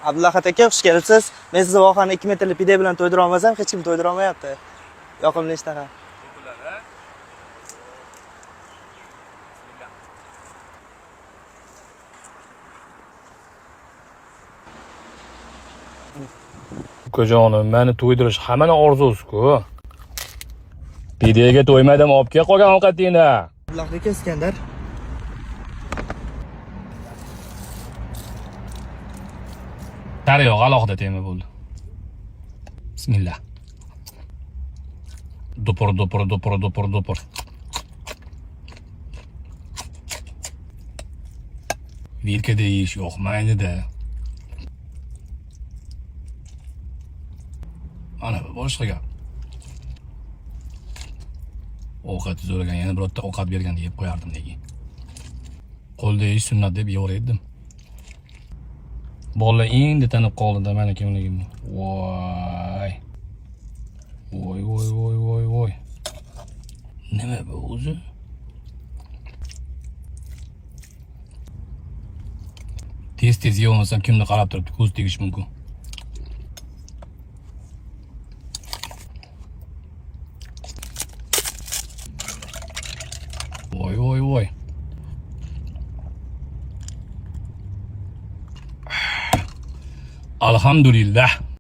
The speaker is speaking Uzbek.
Abdullahat aka, xush kelibsiz. Men sizni vohani 2 metrli pide bilan to'ydira olmasam, hech kim to'ydira olmayapti. Yoqimli ishtaha. Ukajonim, meni to'ydirish hammani orzusi-ku. Pidega to'ymadim, olib kel qolgan ovqatingni. Abdullahat aka, Iskandar. Tariyoq alohida tema bo'ldi. Bismillah. Dupur. Virkada yeyish yoqmaydi-da. Ana boshqa gap. Ovqat zo'ragan, yana birorta ovqat berganda yeb qo'yardim lekin. Qo'lda yeyish sunnat deb yo'raydim. Bola endi tanib qoldi-da meni kimligimni. Voy. Nima bu o'zi? Tez yeyolmasam kimni qarab turibdi, ko'z tegish mumkin. Voy. Alhamdulillah.